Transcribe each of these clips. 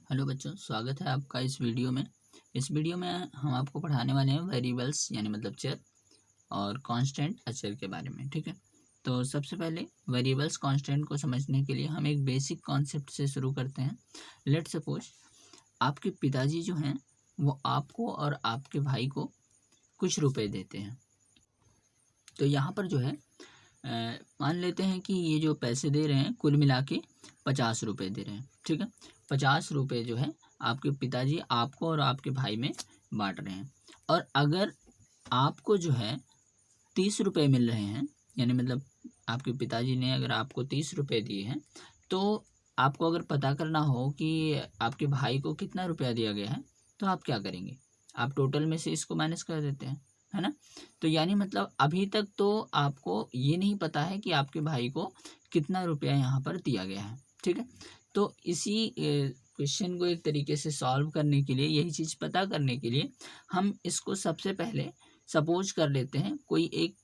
Hello बच्चों, स्वागत है आपका इस वीडियो में। इस वीडियो में हम आपको पढ़ाने वाले हैं वेरिएबल्स यानी मतलब चर और कांस्टेंट अचर के बारे में। ठीक है, तो सबसे पहले वेरिएबल्स कांस्टेंट को समझने के लिए हम एक बेसिक कॉन्सेप्ट से शुरू करते हैं। लेट्स सपोज आपके पिताजी जो हैं वो आपको और आपके भाई को कुछ रुपए देते हैं। तो यहाँ पर जो है मान लेते हैं कि ये जो पैसे दे रहे हैं कुल मिला के 50 रुपये दे रहे हैं। ठीक है, 50 रुपये जो है आपके पिताजी आपको और आपके भाई में बांट रहे हैं। और अगर आपको जो है 30 रुपये मिल रहे हैं, यानी मतलब आपके पिताजी ने अगर आपको 30 रुपये दिए हैं, तो आपको अगर पता करना हो कि आपके भाई को कितना रुपया दिया गया है, तो आप क्या करेंगे? आप टोटल में से इसको माइनस कर देते हैं, है ना। तो यानी मतलब अभी तक तो आपको ये नहीं पता है कि आपके भाई को कितना रुपया यहाँ पर दिया गया है। ठीक है, तो इसी क्वेश्चन को एक तरीके से सॉल्व करने के लिए, यही चीज़ पता करने के लिए हम इसको सबसे पहले सपोज कर लेते हैं, कोई एक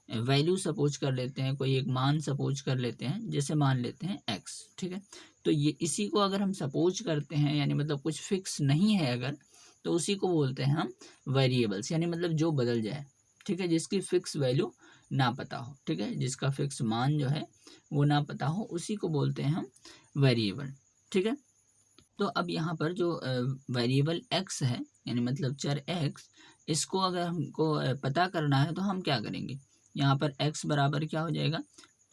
वैल्यू सपोज कर लेते हैं, कोई एक मान सपोज कर लेते हैं। जैसे मान लेते हैं x। ठीक है, तो ये इसी को अगर हम सपोज करते हैं, यानी मतलब कुछ फिक्स नहीं है अगर, तो उसी को बोलते हैं हम वेरिएबल्स, यानी मतलब जो बदल जाए। ठीक है, जिसकी फिक्स वैल्यू ना पता हो, ठीक है, जिसका फिक्स मान जो है वो ना पता हो, उसी को बोलते हैं हम वेरिएबल। ठीक है, तो अब यहाँ पर जो वेरिएबल x है, यानी मतलब चर x, इसको अगर हमको पता करना है तो हम क्या करेंगे? यहाँ पर x बराबर क्या हो जाएगा?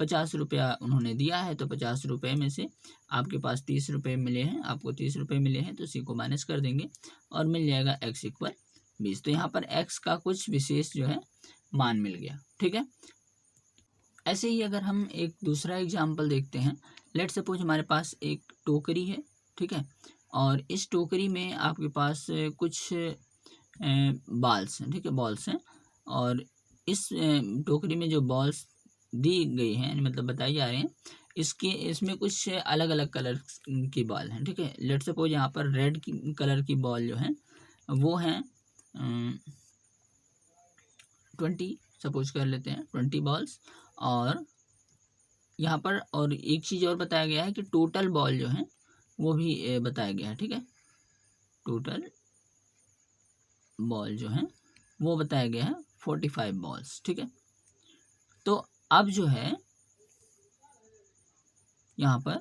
50 रुपया उन्होंने दिया है, तो 50 रुपये में से आपके पास 30 रुपये मिले हैं, आपको 30 रुपये मिले हैं, तो इसी को माइनस कर देंगे और मिल जाएगा x इक्वल 20। तो यहाँ पर x का कुछ विशेष जो है मान मिल गया। ठीक है, ऐसे ही अगर हम एक दूसरा एग्जाम्पल देखते हैं। लेट सपोज हमारे पास एक टोकरी है। ठीक है, और इस टोकरी में आपके पास कुछ बॉल्स हैं। ठीक है, बॉल्स हैं, और इस टोकरी में जो बॉल्स दी गई हैं, यानी मतलब बताई जा रही हैं, इसमें कुछ अलग अलग कलर की बॉल हैं। ठीक है, लेट सपोज यहाँ पर रेड कलर की बॉल जो है वो हैं 20, सपोज कर लेते हैं 20 बॉल्स। और यहाँ पर और एक चीज़ और बताया गया है कि टोटल बॉल जो है वो भी बताया गया है। ठीक है, टोटल बॉल जो है वो बताया गया है 45 बॉल्स। ठीक है, तो अब जो है यहाँ पर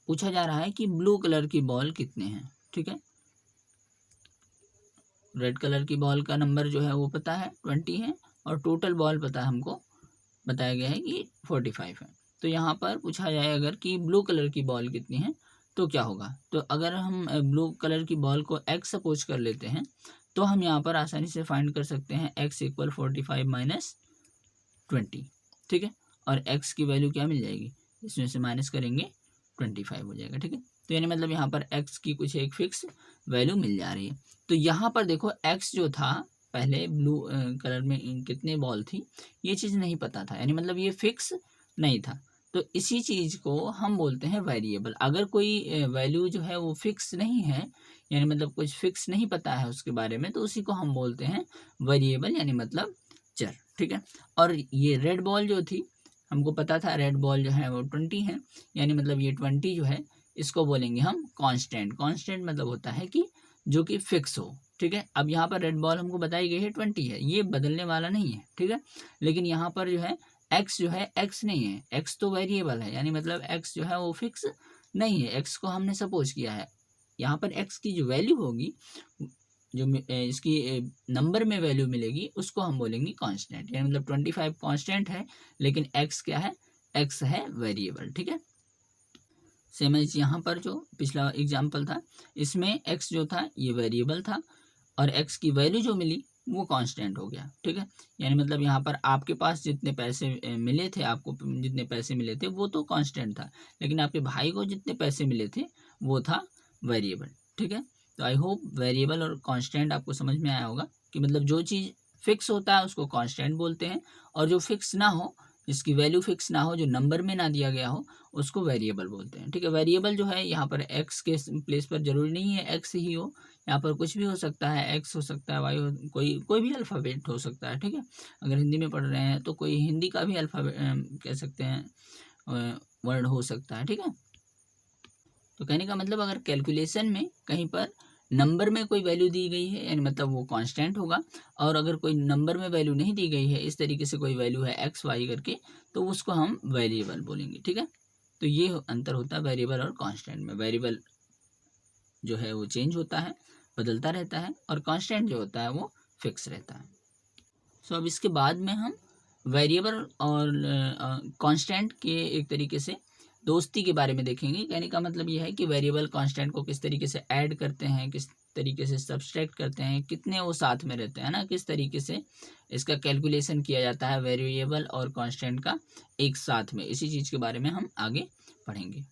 पूछा जा रहा है कि ब्लू कलर की बॉल कितने हैं। ठीक है, रेड कलर की बॉल का नंबर जो है वो पता है 20 है, और टोटल बॉल पता है हमको, बताया गया है कि 45 है। तो यहाँ पर पूछा जाए अगर कि ब्लू कलर की बॉल कितनी है तो क्या होगा? तो अगर हम ब्लू कलर की बॉल को x सपोज कर लेते हैं, तो हम यहाँ पर आसानी से फाइंड कर सकते हैं x इक्वल 45 माइनस 20। ठीक है, और x की वैल्यू क्या मिल जाएगी? इसमें से माइनस करेंगे 25 हो जाएगा। ठीक है, तो यानी मतलब यहाँ पर x की कुछ एक फिक्स वैल्यू मिल जा रही है। तो यहाँ पर देखो x जो था पहले ब्लू कलर में कितने बॉल थी, ये चीज़ नहीं पता था, यानी मतलब ये फिक्स नहीं था। तो इसी चीज़ को हम बोलते हैं वेरिएबल। अगर कोई वैल्यू जो है वो फिक्स नहीं है, यानी मतलब कुछ फिक्स नहीं पता है उसके बारे में, तो उसी को हम बोलते हैं वेरिएबल, यानी मतलब चर। ठीक है, और ये रेड बॉल जो थी, हमको पता था रेड बॉल जो है वो 20 है, यानी मतलब ये 20 जो है इसको बोलेंगे हम कांस्टेंट। कांस्टेंट मतलब होता है कि जो कि फिक्स हो। ठीक है, अब यहाँ पर रेड बॉल हमको बताई गई है 20 है, ये बदलने वाला नहीं है। ठीक है, लेकिन यहाँ पर जो है एक्स जो है एक्स नहीं है, एक्स तो वेरिएबल है, यानी मतलब एक्स जो है वो फिक्स नहीं है, एक्स को हमने सपोज किया है। यहाँ पर एक्स की जो वैल्यू होगी, जो इसकी नंबर में वैल्यू मिलेगी, उसको हम बोलेंगे कांस्टेंट। यानी मतलब 25 कांस्टेंट है, लेकिन एक्स क्या है? एक्स है वेरिएबल। ठीक है, सेम एज यहाँ पर जो पिछला एग्जाम्पल था, इसमें एक्स जो था ये वेरिएबल था, और एक्स की वैल्यू जो मिली वो कांस्टेंट हो गया। ठीक है, यानी मतलब यहाँ पर आपके पास जितने पैसे मिले थे, आपको जितने पैसे मिले थे वो तो कांस्टेंट था, लेकिन आपके भाई को जितने पैसे मिले थे वो था वेरिएबल। ठीक है, तो आई होप वेरिएबल और कांस्टेंट आपको समझ में आया होगा कि मतलब जो चीज़ फिक्स होता है उसको कांस्टेंट बोलते हैं, और जो फिक्स ना हो, जिसकी वैल्यू फिक्स ना हो, जो नंबर में ना दिया गया हो, उसको वेरिएबल बोलते हैं। ठीक है, वेरिएबल जो है यहाँ पर एक्स के प्लेस पर जरूरी नहीं है एक्स ही हो, यहाँ पर कुछ भी हो सकता है, एक्स हो सकता है, वाई हो, कोई कोई भी अल्फ़ाबेट हो सकता है। ठीक है, अगर हिंदी में पढ़ रहे हैं तो कोई हिंदी का भी अल्फ़ाबेट कह सकते हैं वर्ड हो सकता है। ठीक है, तो कहने का मतलब अगर कैलकुलेशन में कहीं पर नंबर में कोई वैल्यू दी गई है यानी मतलब वो कांस्टेंट होगा, और अगर कोई नंबर में वैल्यू नहीं दी गई है, इस तरीके से कोई वैल्यू है एक्स वाई करके, तो उसको हम वेरिएबल बोलेंगे। ठीक है, तो ये अंतर होता है वेरिएबल और कांस्टेंट में। वेरिएबल जो है वो चेंज होता है, बदलता रहता है, और कांस्टेंट जो होता है वो फिक्स रहता है। सो अब इसके बाद में हम वेरिएबल और कांस्टेंट के एक तरीके से दोस्ती के बारे में देखेंगे। कहने का मतलब यह है कि वेरिएबल कांस्टेंट को किस तरीके से ऐड करते हैं, किस तरीके से सब्सट्रैक्ट करते हैं, कितने वो साथ में रहते हैं ना, किस तरीके से इसका कैलकुलेशन किया जाता है वेरिएबल और कांस्टेंट का एक साथ में। इसी चीज़ के बारे में हम आगे पढ़ेंगे।